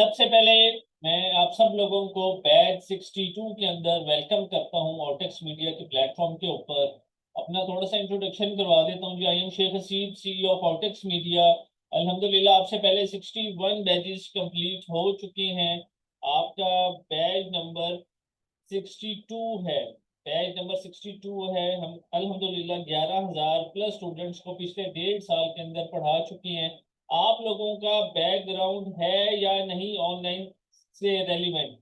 सबसे पहले मैं आप सब लोगों को बैच 62 के अंदर वेलकम करता हूं ऑटेक्स मीडिया के प्लेटफॉर्म के ऊपर। अपना थोड़ा सा इंट्रोडक्शन करवा देता हूं जी। I am Sheikh Haseeb, CEO of Autex media. अल्हम्दुलिल्लाह आपसे पहले 61 बैचेस कंप्लीट हो चुके हैं। आपका बैच नंबर 62 है। बैच नंबर 62 है। हम अल्हम्दुलिल्लाह 11,000 प्लस स्टूडेंट्स को पिछले 1.5 साल के अंदर पढ़ा चुके हैं। आप लोगों का बैकग्राउंड है या नहीं ऑनलाइन से रेलिवेंट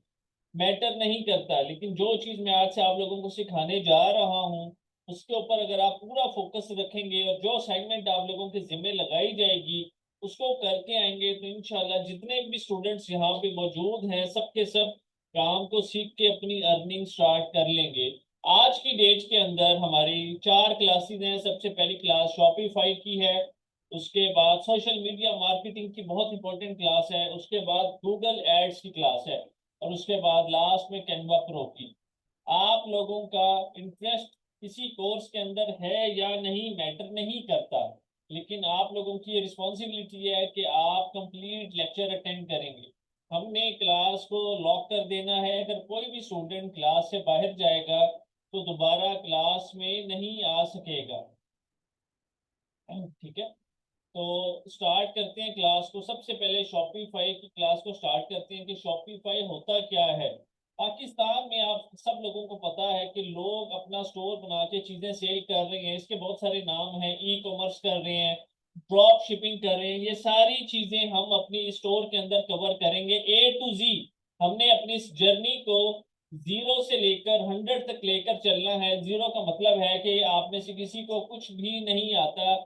मैटर नहीं करता, लेकिन जो चीज़ मैं आज से आप लोगों को सिखाने जा रहा हूँ उसके ऊपर अगर आप पूरा फोकस रखेंगे और जो असाइनमेंट आप लोगों के जिम्मे लगाई जाएगी उसको करके आएंगे तो इंशाल्लाह जितने भी स्टूडेंट्स यहाँ पे मौजूद हैं सबके सब काम को सीख के अपनी अर्निंग स्टार्ट कर लेंगे। आज की डेट के अंदर हमारी 4 क्लासेस हैं। सबसे पहली क्लास शॉपिफाई की है, उसके बाद सोशल मीडिया मार्केटिंग की बहुत इंपॉर्टेंट क्लास है, उसके बाद गूगल एड्स की क्लास है और उसके बाद लास्ट में कैनवा प्रो की। आप लोगों का इंटरेस्ट किसी कोर्स के अंदर है या नहीं मैटर नहीं करता, लेकिन आप लोगों की ये रिस्पॉन्सिबिलिटी है कि आप कंप्लीट लेक्चर अटेंड करेंगे। हमने क्लास को लॉक कर देना है। अगर कोई भी स्टूडेंट क्लास से बाहर जाएगा तो दोबारा क्लास में नहीं आ सकेगा। ठीक है, तो स्टार्ट करते हैं क्लास को। सबसे पहले शॉपिफाई की क्लास को स्टार्ट करते हैं कि शॉपिफाई होता क्या है। पाकिस्तान में आप सब लोगों को पता है कि लोग अपना स्टोर बना के चीजें सेल कर रहे हैं। इसके बहुत सारे नाम हैं, ई कॉमर्स कर रहे हैं, ड्रॉप शिपिंग कर रहे हैं। ये सारी चीजें हम अपनी स्टोर के अंदर कवर करेंगे ए टू जी। हमने अपनी इस जर्नी को 0 से लेकर 100 तक लेकर चलना है। 0 का मतलब है कि आप में से किसी को कुछ भी नहीं आता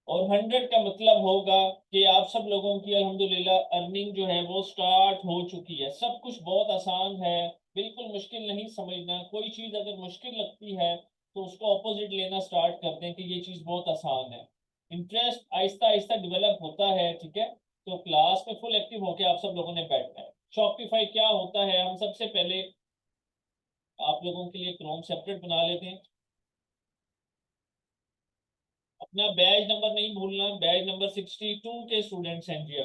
और 100 का मतलब होगा कि आप सब लोगों की अल्हम्दुलिल्लाह अर्निंग जो है वो स्टार्ट हो चुकी है। सब कुछ बहुत आसान है, बिल्कुल मुश्किल नहीं समझना। कोई चीज़ अगर मुश्किल लगती है तो उसको ऑपोजिट लेना स्टार्ट कर दें कि ये चीज़ बहुत आसान है। इंटरेस्ट आहिस्ता आहिस्ता डेवलप होता है। ठीक है, तो क्लास में फुल एक्टिव होकर आप सब लोगों ने बैठना है। शॉपिफाई क्या होता है, हम सबसे पहले आप लोगों के लिए क्रोम सेपरेट बना लेते हैं। अपना बैच नंबर नहीं भूलना, बैच नंबर 62 के स्टूडेंट्स हैं जी।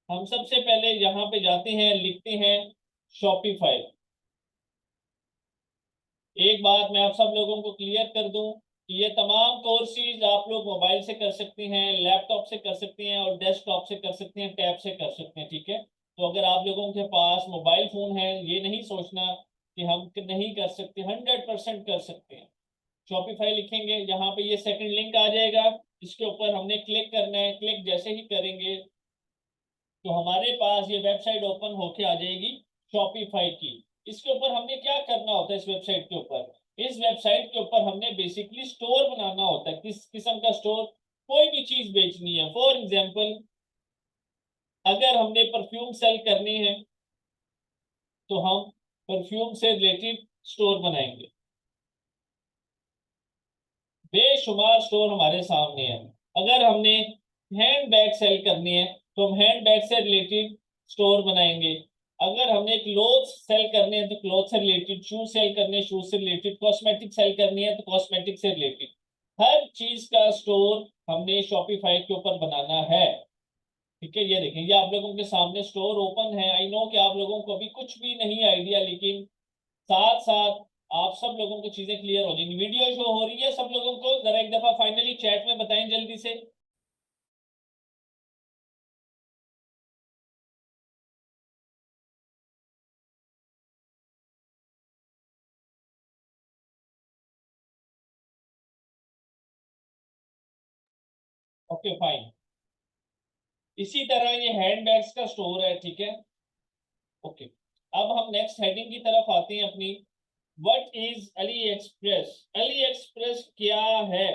हम सबसे पहले यहाँ पे जाते हैं, लिखते हैं शॉपिफाई। एक बात मैं आप सब लोगों को क्लियर कर दूं कि ये तमाम कोर्सेज आप लोग मोबाइल से कर सकते हैं, लैपटॉप से कर सकते हैं और डेस्कटॉप से कर सकते हैं, टैब से कर सकते हैं। ठीक है, तो अगर आप लोगों के पास मोबाइल फोन है ये नहीं सोचना कि हम नहीं कर सकते, 100% कर सकते हैं। शॉपिफाई लिखेंगे, यहाँ पे ये सेकंड लिंक आ जाएगा, इसके ऊपर हमने क्लिक करना है। क्लिक जैसे ही करेंगे तो हमारे पास ये वेबसाइट ओपन होके आ जाएगी शॉपिफाई की। इसके ऊपर हमने क्या करना होता है, इस वेबसाइट के ऊपर, इस वेबसाइट के ऊपर हमने बेसिकली स्टोर बनाना होता है। किस किस्म का स्टोर, कोई भी चीज बेचनी है। फॉर एग्जांपल अगर हमने परफ्यूम सेल करनी है तो हम परफ्यूम से रिलेटेड स्टोर बनाएंगे। बेशुमार स्टोर हमारे सामने है। अगर हमने हैंड बैग सेल करनी है तो हम हैंड बैग से रिलेटेड स्टोर बनाएंगे। अगर हमने क्लोथ सेल करने हैं तो क्लोथ से रिलेटेड, शूज सेल करने हैं शूज से रिलेटेड, कॉस्मेटिक सेल करनी है तो कॉस्मेटिक से रिलेटेड, हर चीज का स्टोर हमने शॉपिफाई के ऊपर बनाना है। ठीक है, ये देखें, ये आप लोगों के सामने स्टोर ओपन है। आई नो कि आप लोगों को अभी कुछ भी नहीं आइडिया, लेकिन साथ साथ आप सब लोगों को चीजें क्लियर हो जाएंगी। वीडियो शो हो रही है सब लोगों को, जरा एक दफा फाइनली चैट में बताएं जल्दी से। Okay fine. इसी तरह ये हैंडबैग्स का स्टोर है। ठीक है, ओके। अब हम नेक्स्ट हेडिंग की तरफ आते हैं अपनी। What is Ali express. Ali express क्या है,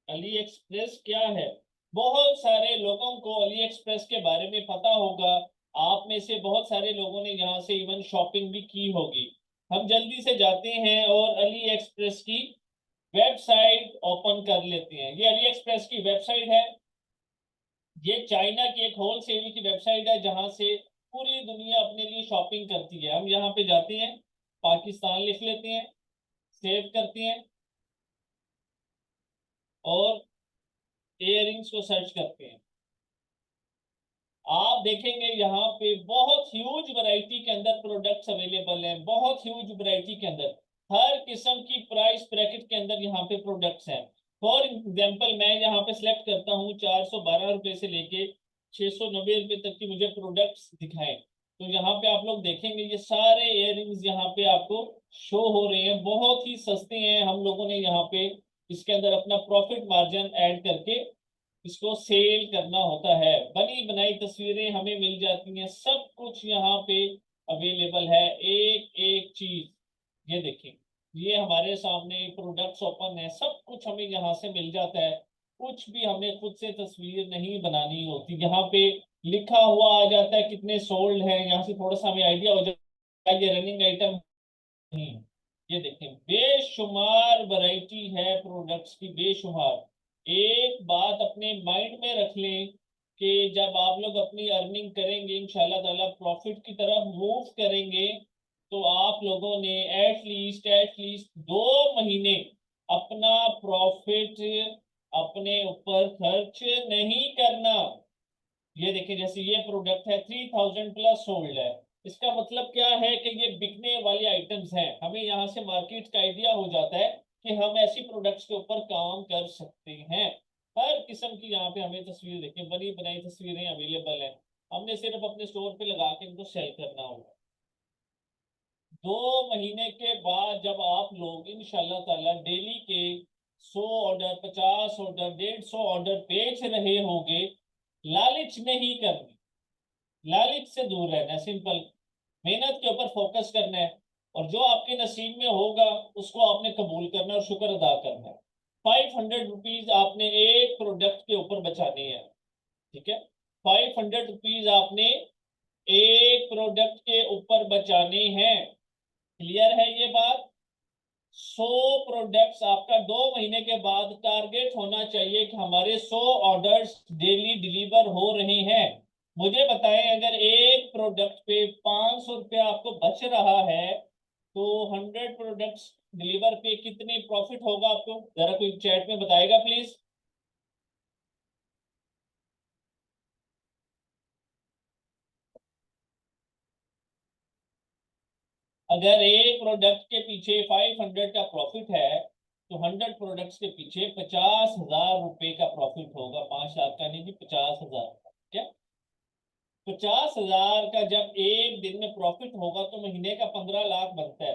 अली एक्सप्रेस क्या है। बहुत सारे लोगों को अली एक्सप्रेस के बारे में पता होगा। आप में से बहुत सारे लोगों ने यहाँ से इवन शॉपिंग भी की होगी। हम जल्दी से जाते हैं और अली एक्सप्रेस की वेबसाइट ओपन कर लेते हैं। ये अली एक्सप्रेस की वेबसाइट है। ये चाइना की एक होलसेल की वेबसाइट है जहां से पूरी दुनिया अपने लिए शॉपिंग करती है। हम यहाँ पे जाते हैं, पाकिस्तान लिख लेते हैं, सेव करते हैं और इयररिंग्स को सर्च करते हैं। आप देखेंगे यहाँ पे बहुत ह्यूज वैरायटी के अंदर प्रोडक्ट्स अवेलेबल हैं, बहुत ह्यूज वैरायटी के अंदर हर किस्म की प्राइस ब्रैकेट के अंदर यहाँ पे प्रोडक्ट्स हैं। फॉर एग्जांपल मैं यहाँ पे सिलेक्ट करता हूँ 412 रुपए से लेके 690 रुपए तक की मुझे प्रोडक्ट्स दिखाएं, तो यहाँ पे आप लोग देखेंगे ये सारे इयररिंग्स यहाँ पे आपको शो हो रहे हैं, बहुत ही सस्ते हैं। हम लोगों ने यहाँ पे इसके अंदर अपना प्रॉफिट मार्जिन ऐड करके इसको सेल करना होता है। बनी बनाई तस्वीरें हमें मिल जाती हैं, सब कुछ यहाँ पे अवेलेबल है, एक एक चीज। ये देखें, ये हमारे सामने प्रोडक्ट्स ओपन है, सब कुछ हमें यहाँ से मिल जाता है, कुछ भी हमें खुद से तस्वीर नहीं बनानी होती। यहाँ पे लिखा हुआ आ जाता है कितने सोल्ड है, यहाँ से थोड़ा सा हमें आइडिया हो जाता है ये रनिंग आइटम। ये देखें, बेशुमार वैरायटी है प्रोडक्ट्स की, बेशुमार। एक बात अपने माइंड में रख लें कि जब आप लोग अपनी अर्निंग करेंगे, इंशाल्लाह ताला प्रॉफिट की तरफ मूव करेंगे, तो आप लोगों ने एटलीस्ट 2 महीने अपना प्रॉफिट अपने ऊपर खर्च नहीं करना। ये देखिए, जैसे ये प्रोडक्ट है 3000 प्लस सोल्ड है, इसका मतलब क्या है कि ये बिकने वाली आइटम्स हैं। हमें यहाँ से मार्केट का आइडिया हो जाता है कि हम ऐसी प्रोडक्ट्स के ऊपर काम कर सकते हैं। हर किस्म की यहाँ पे हमें तस्वीर देखें, बनी बनाई तस्वीरें अवेलेबल हैं, हमने सिर्फ अपने स्टोर पे लगा के इनको सेल करना होगा। 2 महीने के बाद जब आप लोग इंशाल्लाह ताला डेली के 100 ऑर्डर, 50 ऑर्डर, 150 ऑर्डर बेच रहे होंगे, लालच नहीं करनी, लालच से दूर रहना है, सिंपल मेहनत के ऊपर फोकस करना है, और जो आपके नसीब में होगा उसको आपने कबूल करना है और शुक्र अदा करना है। 500 रुपीज आपने एक प्रोडक्ट के ऊपर बचाने हैं, ठीक है। 500 रुपीज आपने एक प्रोडक्ट के ऊपर बचाने हैं, क्लियर है ये बात। 100 प्रोडक्ट्स आपका 2 महीने के बाद टारगेट होना चाहिए कि हमारे 100 ऑर्डर्स डेली डिलीवर हो रहे हैं। मुझे बताएं, अगर एक प्रोडक्ट पे 500 रुपया आपको बच रहा है, तो 100 प्रोडक्ट्स डिलीवर पे कितनी प्रॉफिट होगा आपको, जरा कोई चैट में बताएगा प्लीज। अगर एक प्रोडक्ट के पीछे 500 का प्रॉफिट है, तो 100 प्रोडक्ट्स के पीछे 50,000 रुपए का प्रॉफिट होगा, 5 लाख का नहीं जी, 50,000 का। क्या 50,000 का जब एक दिन में प्रॉफिट होगा तो महीने का 15 लाख बनता है।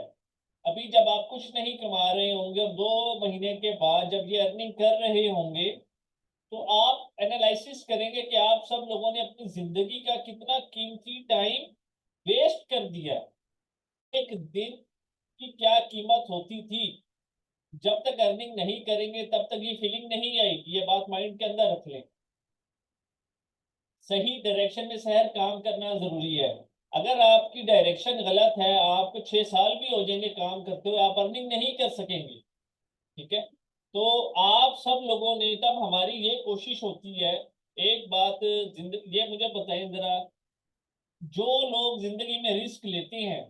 अभी जब आप कुछ नहीं कमा रहे होंगे और 2 महीने के बाद जब ये अर्निंग कर रहे होंगे, तो आप एनालिसिस करेंगे कि आप सब लोगों ने अपनी जिंदगी का कितना कीमती टाइम वेस्ट कर दिया। एक दिन की क्या कीमत होती थी, जब तक अर्निंग नहीं करेंगे तब तक ये फीलिंग नहीं आएगी, ये बात माइंड के अंदर रख लें। सही डायरेक्शन में शहर काम करना जरूरी है। अगर आपकी डायरेक्शन गलत है, आपको 6 साल भी हो जाएंगे काम करते हुए, आप अर्निंग नहीं कर सकेंगे, ठीक है। तो आप सब लोगों ने, तब हमारी ये कोशिश होती है, एक बात जिंदगी, ये मुझे बताएं जरा, जो लोग जिंदगी में रिस्क लेते हैं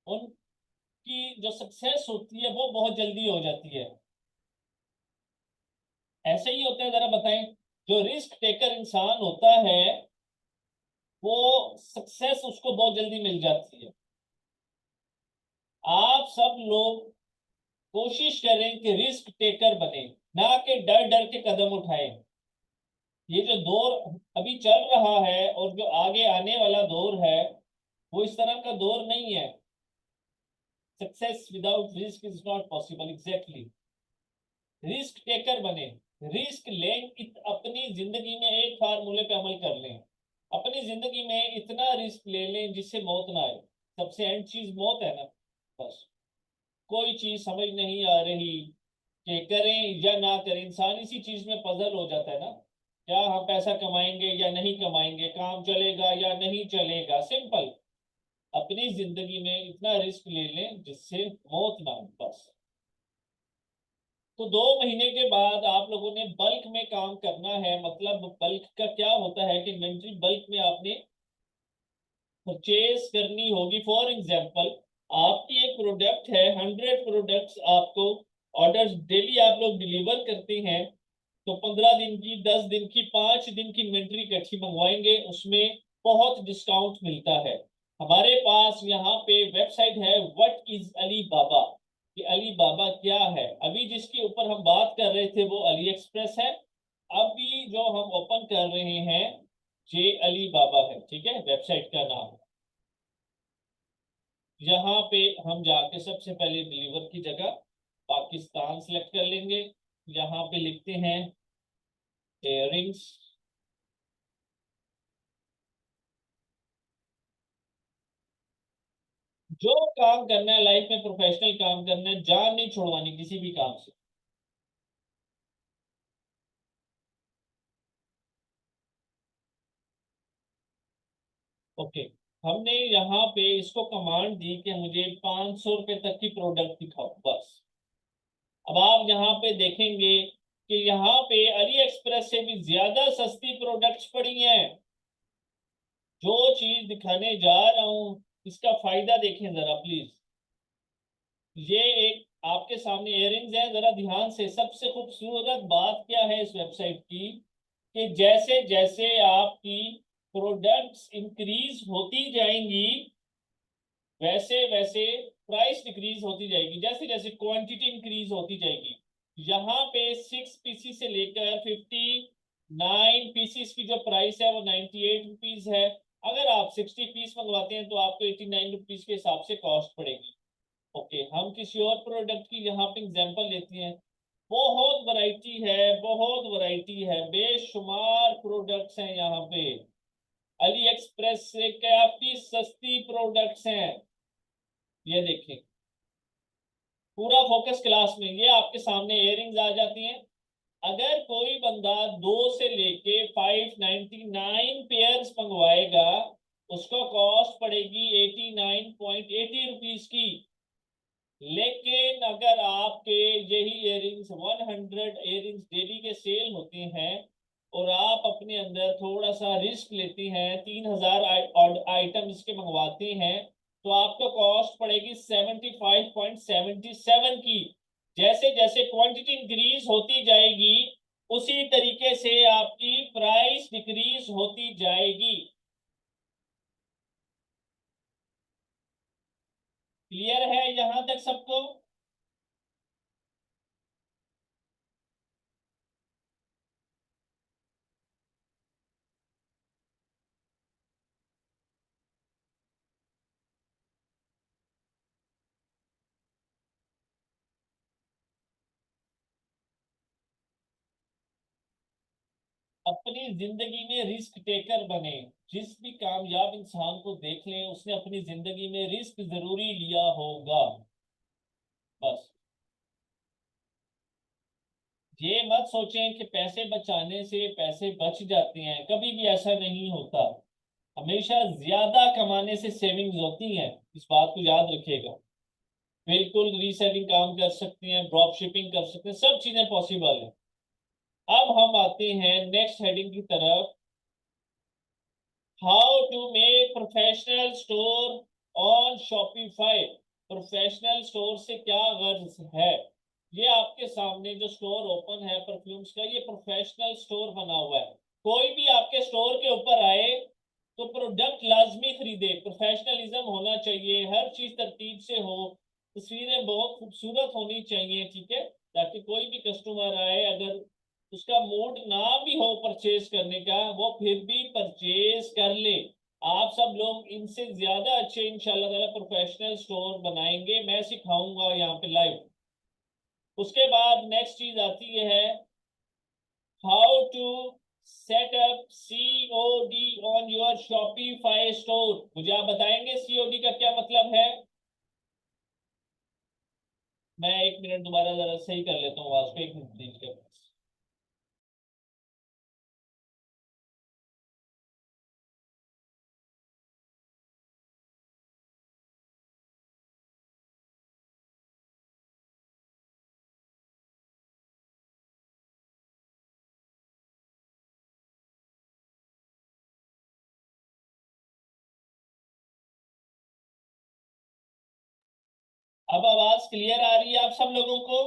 उनकी जो सक्सेस होती है वो बहुत जल्दी हो जाती है। ऐसे ही होता है, जरा बताएं, जो रिस्क टेकर इंसान होता है वो सक्सेस उसको बहुत जल्दी मिल जाती है। आप सब लोग कोशिश करें कि रिस्क टेकर बने, ना कि डर डर के कदम उठाएं। ये जो दौर अभी चल रहा है और जो आगे आने वाला दौर है, वो इस तरह का दौर नहीं है। Success without risk is not possible, exactly. Risk taker बने, रिस्क लें, अपनी जिंदगी में एक फार्मूले पे अमल कर लें। अपनी जिंदगी में इतना रिस्क ले लें जिससे मौत ना आए। सबसे एंड चीज मौत है ना, बस। कोई चीज समझ नहीं आ रही कि करें या ना करें, इंसान इसी चीज में पजल हो जाता है ना। क्या हम पैसा कमाएंगे या नहीं कमाएंगे, काम चलेगा या नहीं चलेगा, सिंपल। अपनी जिंदगी में इतना रिस्क ले लें जिससे मौत ना हो, बस। तो 2 महीने के बाद आप लोगों ने बल्क में काम करना है। मतलब बल्क का क्या होता है कि इन्वेंट्री बल्क में आपने परचेज करनी होगी। फॉर एग्जांपल, आपकी एक प्रोडक्ट है, 100 प्रोडक्ट्स आपको ऑर्डर्स डेली आप लोग डिलीवर करते हैं, तो 15 दिन की, 10 दिन की, 5 दिन की इन्वेंट्री इकट्ठी मंगवाएंगे, उसमें बहुत डिस्काउंट मिलता है। हमारे पास यहाँ पे वेबसाइट है व्हाट इज अली बाबा, कि अली बाबा क्या है। अभी जिसके ऊपर हम बात कर रहे थे वो अली एक्सप्रेस है। अभी जो हम ओपन कर रहे हैं ये अली बाबा है, ठीक है, वेबसाइट का नाम। यहाँ पे हम जाके सबसे पहले डिलीवर की जगह पाकिस्तान सेलेक्ट कर लेंगे। यहाँ पे लिखते हैं इयररिंग्स। जो काम करना है लाइफ में, प्रोफेशनल काम करना है, जान नहीं छुड़वानी किसी भी काम से। ओके, हमने यहाँ पे इसको कमांड दी कि मुझे 500 रुपए तक की प्रोडक्ट दिखाओ बस। अब आप यहाँ पे देखेंगे कि यहाँ पे अली एक्सप्रेस से भी ज्यादा सस्ती प्रोडक्ट्स पड़ी हैं। जो चीज दिखाने जा रहा हूँ इसका फायदा देखें जरा प्लीज। ये एक आपके सामने इयररिंग्स है, जरा ध्यान से। सबसे खूबसूरत बात क्या है इस वेबसाइट की, कि जैसे जैसे आपकी प्रोडक्ट्स इंक्रीज होती जाएंगी वैसे वैसे प्राइस डिक्रीज होती जाएगी, जैसे जैसे क्वांटिटी इंक्रीज होती जाएगी। यहाँ पे 6 पीसीस से लेकर 59 पीसीस की जो प्राइस है वो 98 रुपीज है। अगर आप 60 पीस मंगवाते हैं तो आपको 89 रुपीज के हिसाब से कॉस्ट पड़ेगी। ओके, हम किसी और प्रोडक्ट की यहाँ पे एग्जांपल लेते हैं। बहुत वैरायटी है, बहुत वैरायटी है, बेशुमार प्रोडक्ट्स हैं यहाँ पे। अली एक्सप्रेस से काफी सस्ती प्रोडक्ट्स हैं। ये देखें, पूरा फोकस क्लास में ये आपके सामने इयररिंग्स आ जाती हैं। अगर कोई बंदा 2 से लेके 599 पेयर्स मंगवाएगा, उसको कॉस्ट पड़ेगी 89.80 रुपीज की। लेकिन अगर आपके यही इयररिंग्स 100 इयररिंग्स डेली के सेल होते हैं और आप अपने अंदर थोड़ा सा रिस्क लेते हैं, 3,000 आइटम इसके मंगवाते हैं, तो आपको कॉस्ट पड़ेगी 75.77 की। जैसे जैसे क्वांटिटी इंक्रीज होती जाएगी उसी तरीके से आपकी प्राइस डिक्रीज होती जाएगी। क्लियर है यहां तक सबको? अपनी जिंदगी में रिस्क टेकर बने। जिस भी कामयाब इंसान को देख लें उसने अपनी जिंदगी में रिस्क जरूरी लिया होगा। बस ये मत सोचें कि पैसे बचाने से पैसे बच जाते हैं, कभी भी ऐसा नहीं होता। हमेशा ज्यादा कमाने से सेविंग्स होती हैं, इस बात को याद रखिएगा। बिल्कुल रीसेलिंग काम कर सकते हैं, ड्रॉप शिपिंग कर सकते हैं, सब चीजें पॉसिबल है। अब हम आते हैं नेक्स्ट हेडिंग की तरफ। How to make professional store on Shopify. Professional store से क्या गर्ज है? ये आपके सामने जो स्टोर ओपन है परफ्यूम्स का, ये प्रोफेशनल स्टोर बना हुआ है। कोई भी आपके स्टोर के ऊपर आए तो प्रोडक्ट लाजमी खरीदे। प्रोफेशनलिज्म होना चाहिए, हर चीज तरतीब से हो, तस्वीरें बहुत खूबसूरत होनी चाहिए, ठीक है, ताकि कोई भी कस्टमर आए, अगर उसका मूड ना भी हो परचेज करने का, वो फिर भी परचेज कर ले। आप सब लोग इनसे ज्यादा अच्छे इंशाल्लाह ताला प्रोफेशनल स्टोर बनाएंगे, मैं सिखाऊंगा यहाँ पे लाइव। उसके बाद नेक्स्ट चीज आती है how to set up COD on your Shopify store. मुझे आप बताएंगे सीओडी का क्या मतलब है? मैं 1 मिनट दोबारा जरा सही कर लेता हूँ आवाज को, 1 मिनट दीजिए। अब आवाज क्लियर आ रही है आप सब लोगों को?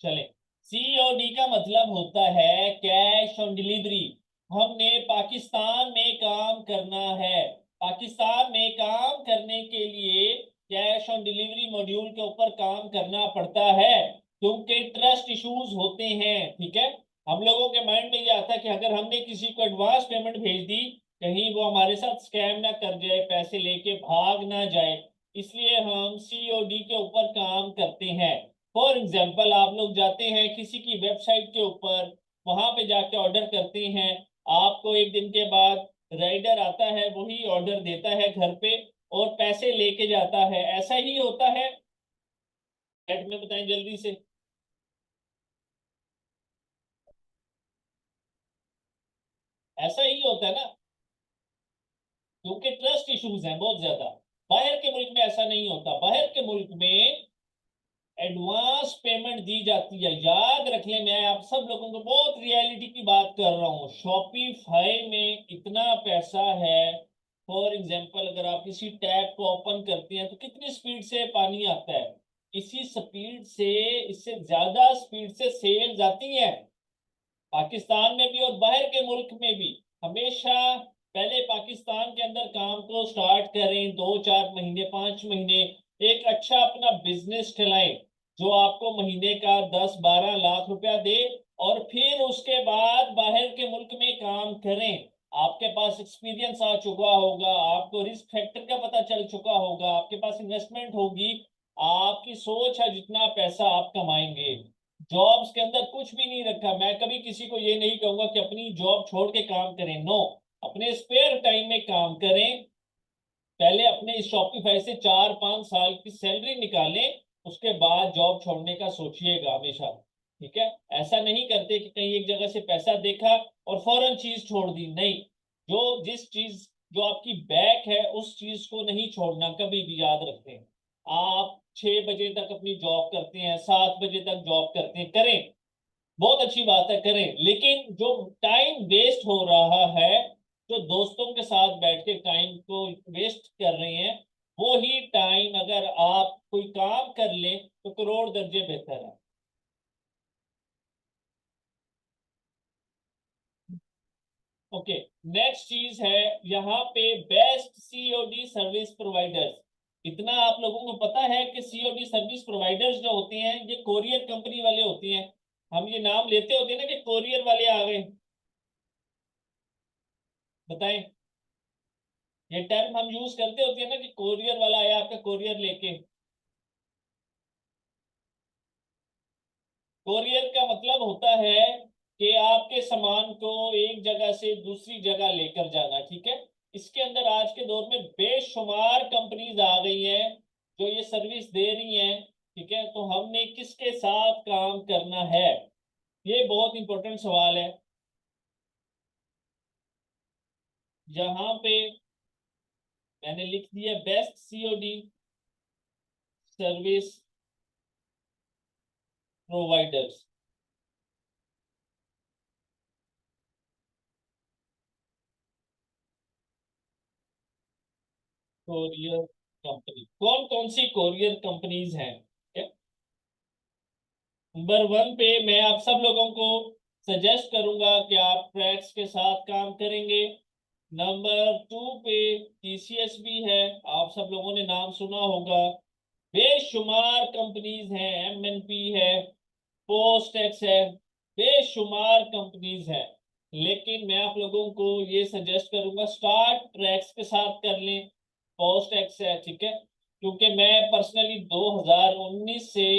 चले, COD का मतलब होता है कैश ऑन डिलीवरी। हमने पाकिस्तान में काम करना है, पाकिस्तान में काम करने के लिए कैश ऑन डिलीवरी मॉड्यूल के ऊपर काम करना पड़ता है, क्योंकि ट्रस्ट इश्यूज होते हैं। ठीक है, हम लोगों के माइंड में ये आता है कि अगर हमने किसी को एडवांस पेमेंट भेज दी, कहीं वो हमारे साथ स्कैम ना कर जाए, पैसे लेके भाग ना जाए, इसलिए हम COD के ऊपर काम करते हैं। फॉर एग्जाम्पल, आप लोग जाते हैं किसी की वेबसाइट के ऊपर, वहां पे जाके ऑर्डर करते हैं, आपको एक दिन के बाद राइडर आता है, वही ऑर्डर देता है घर पे और पैसे लेके जाता है। ऐसा ही होता है, चैट में बताएं जल्दी से। ऐसा ही होता है ना, क्योंकि ट्रस्ट इश्यूज हैं बहुत ज्यादा। बाहर के मुल्क में ऐसा नहीं होता, बाहर के मुल्क में एडवांस पेमेंट दी जाती है। याद रख लें, मैं आप सब लोगों को बहुत रियलिटी की बात कर रहा हूँ। शॉपिफाई में इतना पैसा है, फॉर एग्जांपल अगर आप किसी टैप को ओपन करते हैं तो कितनी स्पीड से पानी आता है, इसी स्पीड से, इससे ज्यादा स्पीड से सेल जाती है, पाकिस्तान में भी और बाहर के मुल्क में भी। हमेशा पहले पाकिस्तान के अंदर काम को स्टार्ट करें, 2-4 महीने, 5 महीने, एक अच्छा अपना बिजनेस चलाएं जो आपको महीने का 10-12 लाख रुपया दे, और फिर उसके बाद बाहर के मुल्क में काम करें। आपके पास एक्सपीरियंस आ चुका होगा, आपको रिस्क फैक्टर का पता चल चुका होगा, आपके पास इन्वेस्टमेंट होगी, आपकी सोच है जितना पैसा आप कमाएंगे। जॉब्स के अंदर कुछ भी नहीं रखा। मैं कभी किसी को ये नहीं कहूंगा कि अपनी जॉब छोड़ के काम करें, नो। अपने स्पेयर टाइम में काम करें, पहले अपने इस शॉपिफाई से 4-5 साल की सैलरी निकालें, उसके बाद जॉब छोड़ने का सोचिएगा हमेशा। ठीक है, ऐसा नहीं करते कि कहीं एक जगह से पैसा देखा और फौरन चीज छोड़ दी, नहीं। जो जिस चीज जो आपकी बैक है उस चीज को नहीं छोड़ना कभी भी, याद रखते हैं। आप 6 बजे तक अपनी जॉब करते हैं, 7 बजे तक जॉब करते हैं, करें, बहुत अच्छी बात है, करें, लेकिन जो टाइम वेस्ट हो रहा है, जो दोस्तों के साथ बैठ के टाइम को वेस्ट कर रहे हैं, वो ही टाइम अगर आप कोई काम कर लें तो करोड़ दर्जे बेहतर है। ओके, नेक्स्ट चीज है यहाँ पे बेस्ट COD सर्विस प्रोवाइडर्स। इतना आप लोगों को पता है कि COD सर्विस प्रोवाइडर्स जो होते हैं ये कोरियर कंपनी वाले होते हैं। हम ये नाम लेते होते हैं ना कि कोरियर वाले आ गए, बताएं, ये टर्म हम यूज करते होते हैं ना कि कोरियर वाला आया आपका कोरियर लेके। कोरियर का मतलब होता है कि आपके सामान को एक जगह से दूसरी जगह लेकर जाना। ठीक है, इसके अंदर आज के दौर में बेशुमार कंपनीज आ गई हैं जो ये सर्विस दे रही हैं। ठीक है, तो हमने किसके साथ काम करना है, ये बहुत इंपॉर्टेंट सवाल है। यहाँ पे मैंने लिख दिया best COD service providers. Courier company, कौन कौन सी कोरियर कंपनीज हैं? नंबर 1 पे मैं आप सब लोगों को सजेस्ट करूंगा कि आप ट्रैक्स के साथ काम करेंगे। नंबर 2 पे TCS भी है, आप सब लोगों ने नाम सुना होगा। बेशुमार कंपनीज हैं, MNP है, पोस्टेक्स है, बेशुमार कंपनीज हैं। लेकिन मैं आप लोगों को ये सजेस्ट करूंगा स्टार्ट ट्रैक्स के साथ कर लें, पोस्टेक्स है। ठीक है, क्योंकि मैं पर्सनली 2019 से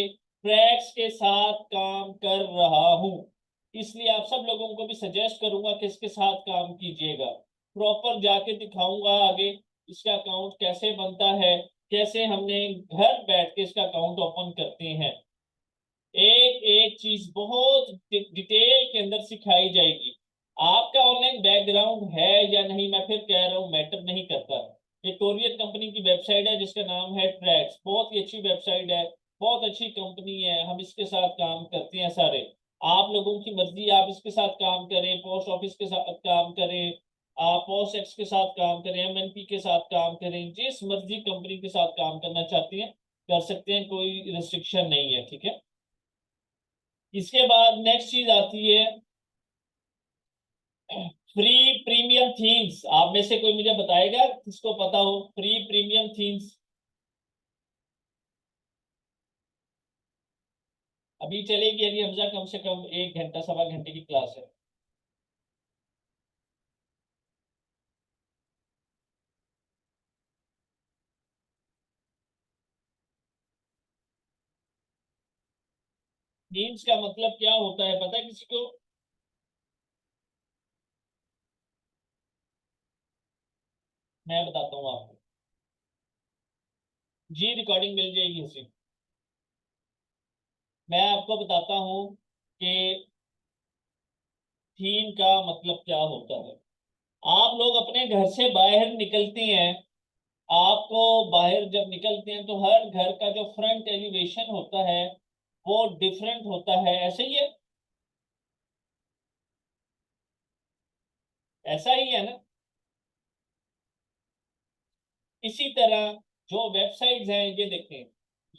ट्रैक्स के साथ काम कर रहा हूं, इसलिए आप सब लोगों को भी सजेस्ट करूंगा कि इसके साथ काम कीजिएगा। प्रॉपर जाके दिखाऊंगा आगे इसका अकाउंट कैसे बनता है, कैसे हमने घर बैठ के इसका अकाउंट ओपन करते हैं। एक एक चीज बहुत डिटेल के अंदर सिखाई जाएगी। आपका ऑनलाइन बैकग्राउंड है या नहीं, मैं फिर कह रहा हूं, मैटर नहीं करता। ये कोरियर कंपनी की वेबसाइट है जिसका नाम है ट्रैक्स, बहुत ही अच्छी वेबसाइट है, बहुत अच्छी कंपनी है, हम इसके साथ काम करते हैं सारे। आप लोगों की मर्जी, आप इसके साथ काम करें, पोस्ट ऑफिस के साथ काम करें, आप पोस्ट एक्स के साथ काम करें, MNP के साथ काम करें, जिस मर्जी कंपनी के साथ काम करना चाहते हैं कर सकते हैं, कोई रिस्ट्रिक्शन नहीं है। ठीक है, इसके बाद नेक्स्ट चीज आती है फ्री प्रीमियम थीम्स। आप में से कोई मुझे बताएगा किसको पता हो फ्री प्रीमियम थीम्स? अभी चलेगी अभी हमजा, कम से कम 1 घंटा 1.25 घंटे की क्लास है। थीम्स का मतलब क्या होता है पता है किसी को? मैं बताता हूँ आपको। जी रिकॉर्डिंग मिल जाएगी उसी। मैं आपको बताता हूँ कि थीम का मतलब क्या होता है। आप लोग अपने घर से बाहर निकलते हैं, आपको बाहर जब निकलते हैं तो हर घर का जो फ्रंट एलिवेशन होता है वो डिफरेंट होता है, ऐसे ही है? ऐसा ही है ना? इसी तरह जो वेबसाइट्स हैं, ये देखें,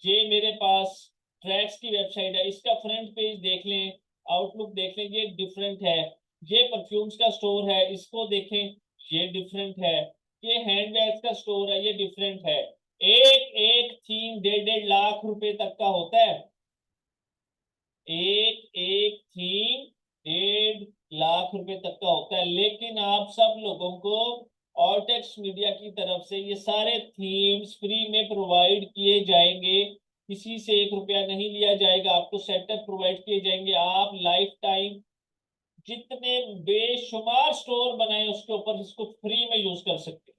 ये मेरे पास ट्रैक्स की वेबसाइट है, इसका फ्रंट पेज देख लें, आउटलुक देख लें, ये डिफरेंट है। ये परफ्यूम्स का स्टोर है, इसको देखें, ये डिफरेंट है। ये हैंडबैग्स का स्टोर है, ये डिफरेंट है। एक एक थीम 1.5 लाख रुपए तक का होता है। एक एक थीम 1.5 लाख रुपए तक का होता है, लेकिन आप सब लोगों को ऑर्टेक्स मीडिया की तरफ से ये सारे थीम्स फ्री में प्रोवाइड किए जाएंगे। किसी से 1 रुपया नहीं लिया जाएगा, आपको सेटअप प्रोवाइड किए जाएंगे। आप लाइफ टाइम जितने बेशुमार स्टोर बनाए उसके ऊपर इसको फ्री में यूज कर सकते हैं।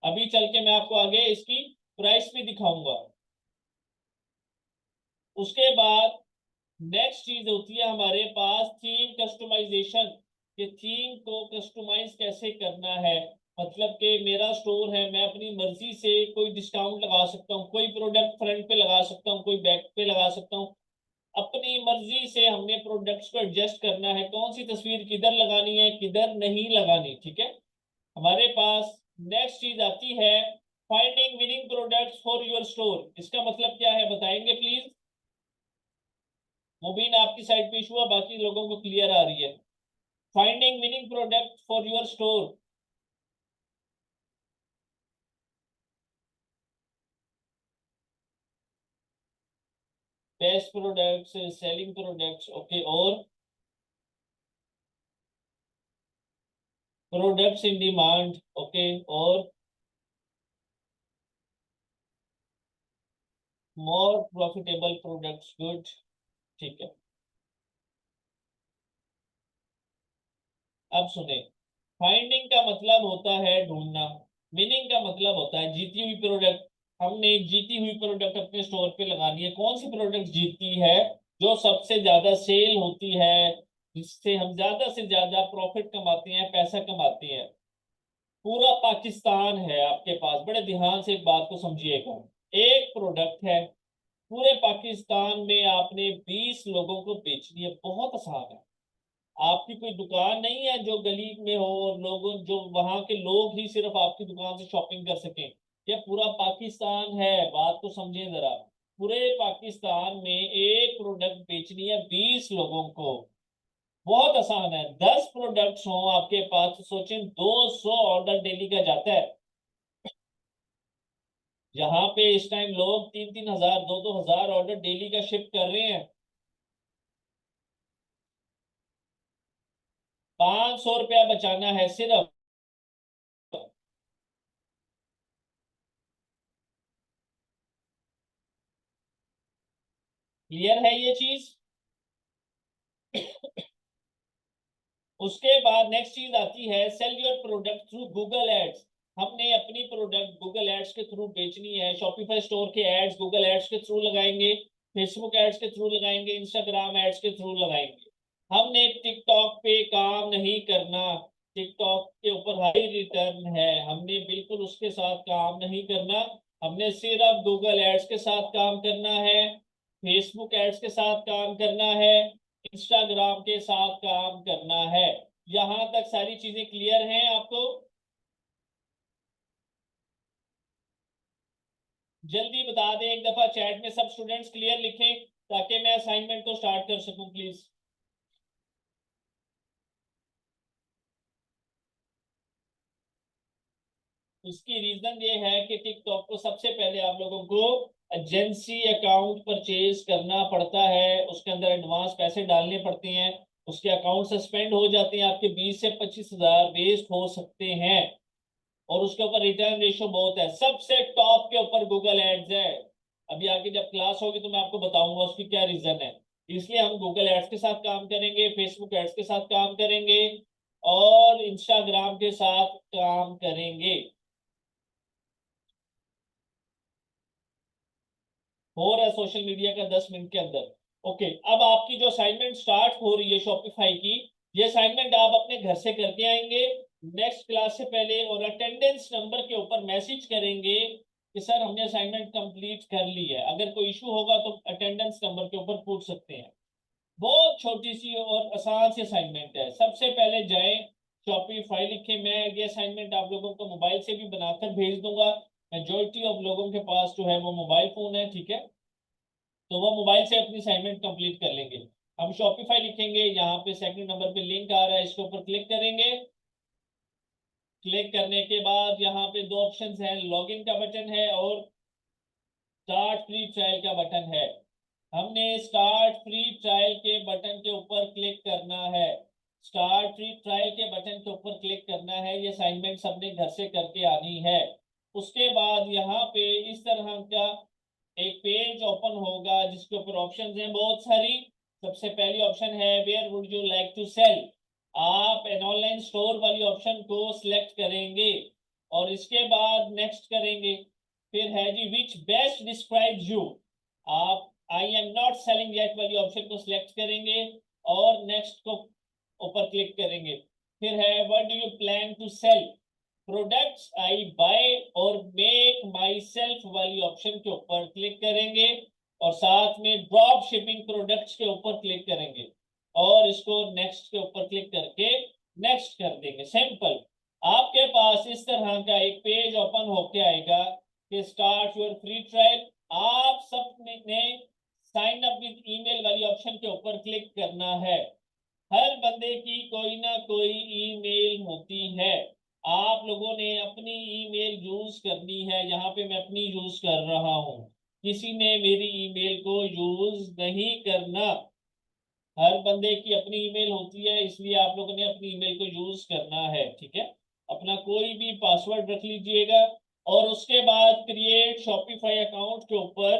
अभी चल के मैं आपको आगे इसकी प्राइस भी दिखाऊंगा। उसके बाद नेक्स्ट चीज होती है हमारे पास थीम कस्टमाइजेशन। कि थीम को कस्टमाइज कैसे करना है, मतलब कि मेरा स्टोर है, मैं अपनी मर्जी से कोई डिस्काउंट लगा सकता हूँ, कोई प्रोडक्ट फ्रंट पे लगा सकता हूँ, कोई बैक पे लगा सकता हूँ। अपनी मर्जी से हमने प्रोडक्ट्स को एडजस्ट करना है, कौन सी तस्वीर किधर लगानी है किधर नहीं लगानी, ठीक है। हमारे पास नेक्स्ट चीज आती है finding winning products for your store. इसका मतलब क्या है बताएंगे प्लीज? मुबीन आपकी साइड पे इशू है, बाकी लोगों को क्लियर आ रही है। Finding winning product for your store. Best products, selling products, okay, और प्रोडक्ट्स इन डिमांड, ओके, और मोर प्रॉफिटेबल प्रोडक्ट्स, गुड, ठीक है। अब सुने, फाइंडिंग का मतलब होता है ढूंढना, विनिंग का मतलब होता है जीती हुई प्रोडक्ट। हमने जीती हुई प्रोडक्ट अपने स्टोर पे लगानी है। कौन सी प्रोडक्ट जीतती है? जो सबसे ज्यादा सेल होती है, जिससे हम ज्यादा से ज्यादा प्रॉफिट कमाते हैं, पैसा कमाते हैं। पूरा पाकिस्तान है आपके पास, बड़े ध्यान से एक बात को समझिएगा। एक प्रोडक्ट है, पूरे पाकिस्तान में आपने 20 लोगों को बेचनी है, बहुत आसान है। आपकी कोई दुकान नहीं है जो गली में हो और लोगों जो वहां के लोग ही सिर्फ आपकी दुकान से शॉपिंग कर सकें। ये पूरा पाकिस्तान है, बात को समझें जरा। पूरे पाकिस्तान में एक प्रोडक्ट बेचनी है 20 लोगों को, बहुत आसान है। 10 प्रोडक्ट्स हो आपके पास तो सोचें 200 ऑर्डर डेली का जाता है। यहाँ पे इस टाइम लोग 3-3 हजार 2-2 हजार ऑर्डर डेली का शिप कर रहे हैं। 500 रुपया बचाना है सिर्फ। क्लियर है ये चीज? उसके बाद नेक्स्ट चीज आती है sell your product through Google ads. हमने अपनी प्रोडक्ट गूगल एड्स के थ्रू बेचनी है। शॉपिफाई स्टोर के एड्स गूगल एड्स के थ्रू लगाएंगे, फेसबुक एड्स के थ्रू लगाएंगे, इंस्टाग्राम एड्स के थ्रू लगाएंगे। हमने टिकटॉक पे काम नहीं करना। टिकटॉक के ऊपर हाई रिटर्न है, हमने बिल्कुल उसके साथ काम नहीं करना। हमने सिर्फ गूगल एड्स के साथ काम करना है, फेसबुक एड्स के साथ काम करना है, इंस्टाग्राम के साथ काम करना है। यहां तक सारी चीजें क्लियर हैं आपको? जल्दी बता दें एक दफा, चैट में सब स्टूडेंट्स क्लियर लिखें। ताकि मैं असाइनमेंट को स्टार्ट कर सकूं प्लीज। उसकी रीजन ये है कि टिकटॉक को सबसे पहले आप लोगों को एजेंसी अकाउंट परचेज करना पड़ता है, उसके अंदर एडवांस पैसे डालने पड़ते हैं, उसके अकाउंट सस्पेंड हो जाते हैं, आपके 20 से 25 हज़ार वेस्ट हो सकते हैं, और उसके ऊपर रिटर्न रेशो बहुत है। सबसे टॉप के ऊपर गूगल एड्स है। अभी आगे जब क्लास होगी तो मैं आपको बताऊंगा उसकी क्या रीजन है। इसलिए हम गूगल एड्स के साथ काम करेंगे, फेसबुक एड्स के साथ काम करेंगे, और इंस्टाग्राम के साथ काम करेंगे। हो रहा है सोशल मीडिया का 10 मिनट के अंदर। ओके, अब आपकी जो असाइनमेंट स्टार्ट हो रही है शॉपिफाई की, ये असाइनमेंट आप अपने घर से करके आएंगे नेक्स्ट क्लास से पहले, और अटेंडेंस नंबर के ऊपर मैसेज करेंगे कि सर हमने असाइनमेंट कंप्लीट कर ली है। अगर कोई इशू होगा तो अटेंडेंस नंबर के ऊपर पूछ सकते हैं। बहुत छोटी सी और आसान सी असाइनमेंट है। सबसे पहले जाएं, शॉपिफाई लिखें। मैं ये असाइनमेंट आप लोगों को मोबाइल से भी बनाकर भेज दूंगा। मेजोरिटी ऑफ लोगों के पास जो है वो मोबाइल फोन है, ठीक है, तो वो मोबाइल से अपनी असाइनमेंट कंप्लीट कर लेंगे। हम शॉपिफाई लिखेंगे, यहाँ पे सेकंड नंबर पे लिंक आ रहा है, इसके ऊपर क्लिक करेंगे। क्लिक करने के बाद यहाँ पे दो ऑप्शंस हैं, लॉगिन का बटन है और स्टार्ट फ्री ट्रायल का बटन है। हमने स्टार्ट फ्री ट्रायल के बटन के ऊपर क्लिक करना है। स्टार्ट फ्री ट्रायल के बटन के ऊपर क्लिक करना है। ये असाइनमेंट सबने घर से करके आनी है। उसके बाद यहाँ पे इस तरह का एक पेज ओपन होगा जिसके ऊपर ऑप्शंस हैं बहुत सारी। सबसे पहली ऑप्शन है where would you like to sell. आप एन ऑनलाइन स्टोर वाली ऑप्शन को सिलेक्ट करेंगे और इसके बाद नेक्स्ट करेंगे। फिर है जी विच बेस्ट डिस्क्राइब्स यू। आप I am not selling yet वाली ऑप्शन को सिलेक्ट करेंगे और नेक्स्ट को ऊपर क्लिक करेंगे। फिर है what do you plan to sell, products I buy और मेक माई सेल्फ वाली ऑप्शन के ऊपर क्लिक करेंगे और साथ में ड्रॉप शिपिंग प्रोडक्ट्स के ऊपर क्लिक करेंगे और इसको नेक्स्ट के ऊपर क्लिक करके नेक्स्ट कर देंगे। सिंपल। आपके पास इस तरह का एक पेज ओपन होके आएगा कि स्टार्ट योर फ्री ट्रायल। आप सब ने साइन अप विद ईमेल वाली ऑप्शन के ऊपर क्लिक करना है। हर बंदे की कोई ना कोई ईमेल होती है। आप लोगों ने अपनी ईमेल यूज करनी है। यहाँ पे मैं अपनी यूज कर रहा हूँ, किसी ने मेरी ईमेल को यूज नहीं करना। हर बंदे की अपनी ईमेल होती है, इसलिए आप लोगों ने अपनी ईमेल को यूज करना है, ठीक है। अपना कोई भी पासवर्ड रख लीजिएगा और उसके बाद क्रिएट शॉपिफाई अकाउंट के ऊपर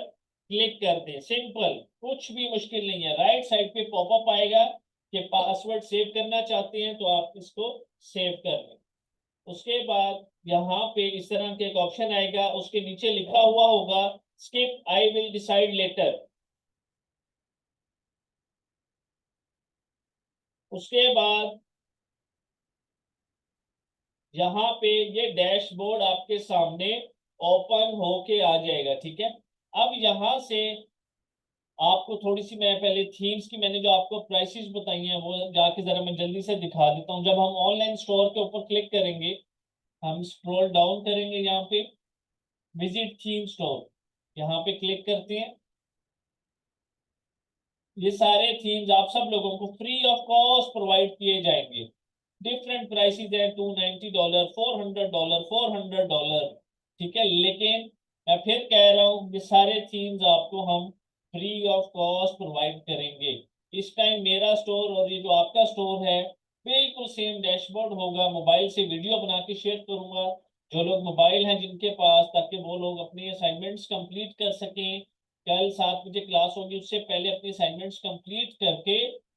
क्लिक कर दें। सिंपल, कुछ भी मुश्किल नहीं है। राइट साइड पे पॉपअप आएगा कि पासवर्ड सेव करना चाहते हैं तो आप इसको सेव कर लें। उसके बाद यहाँ पे इस तरह के एक ऑप्शन आएगा, उसके नीचे लिखा हुआ होगा skip I will decide letter. उसके बाद यहाँ पे ये डैशबोर्ड आपके सामने ओपन होके आ जाएगा, ठीक है। अब यहाँ से आपको थोड़ी सी, मैं पहले थीम्स की मैंने जो आपको प्राइसेस बताई हैं वो जाके जरा मैं जल्दी से दिखा देता हूँ। जब हम ऑनलाइन स्टोर के ऊपर क्लिक करेंगे, हम स्क्रॉल डाउन करेंगे, यहाँ पे विजिट थीम स्टोर, यहाँ पे क्लिक करते हैं। ये सारे थीम्स आप सब लोगों को फ्री ऑफ कॉस्ट प्रोवाइड किए जाएंगे। डिफरेंट प्राइसेस हैं, $290, $400, $400, ठीक है। लेकिन मैं फिर कह रहा हूँ ये सारे थीम्स आपको हम फ्री ऑफ कॉस्ट प्रोवाइड करेंगे। इस टाइम मेरा स्टोर और ये जो आपका स्टोर है बिल्कुल सेम डैशबोर्ड होगा। मोबाइल से वीडियो बना के शेयर करूंगा जो लोग मोबाइल हैं जिनके पास, ताकि वो लोग अपने असाइनमेंट्स कंप्लीट कर सकें। कल 7 बजे क्लास होगी, उससे पहले अपनी असाइनमेंट्स कंप्लीट करके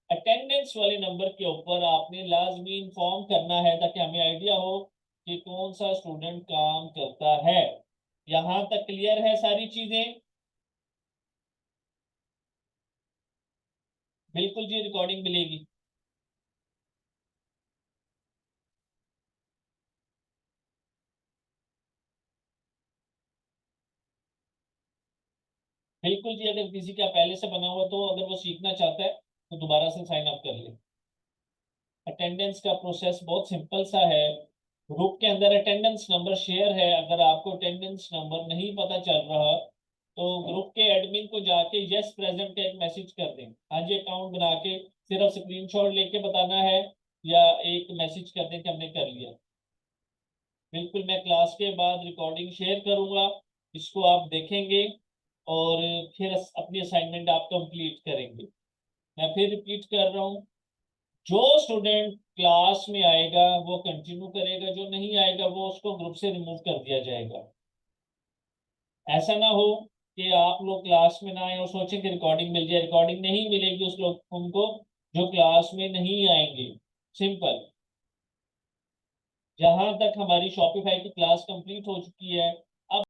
अटेंडेंस वाले नंबर के ऊपर आपने लाजमी इन्फॉर्म करना है ताकि हमें आइडिया हो कि कौन सा स्टूडेंट काम करता है। यहाँ तक क्लियर है सारी चीजें? बिल्कुल जी, रिकॉर्डिंग मिलेगी। बिल्कुल जी, अगर किसी का पहले से बना हुआ तो अगर वो सीखना चाहता है तो दोबारा से साइन अप कर ले। अटेंडेंस का प्रोसेस बहुत सिंपल सा है। ग्रुप के अंदर अटेंडेंस नंबर शेयर है। अगर आपको अटेंडेंस नंबर नहीं पता चल रहा तो ग्रुप के एडमिन को जाके यस प्रेजेंट का एक मैसेज कर दें, हाँ जी अकाउंट बना के सिर्फ स्क्रीनशॉट लेके बताना है या एक मैसेज कर दें कि हमने कर लिया। बिल्कुल, मैं क्लास के बाद रिकॉर्डिंग शेयर करूंगा, इसको आप देखेंगे और फिर अपनी असाइनमेंट आप कंप्लीट करेंगे। मैं फिर रिपीट कर रहा हूँ, जो स्टूडेंट क्लास में आएगा वो कंटिन्यू करेगा, जो नहीं आएगा वो उसको ग्रुप से रिमूव कर दिया जाएगा। ऐसा ना हो कि आप लोग क्लास में ना आए और सोचें कि रिकॉर्डिंग मिल जाए, रिकॉर्डिंग नहीं मिलेगी उस लोग उनको जो क्लास में नहीं आएंगे। सिंपल। जहां तक हमारी शॉपिफाई की क्लास कंप्लीट हो चुकी है,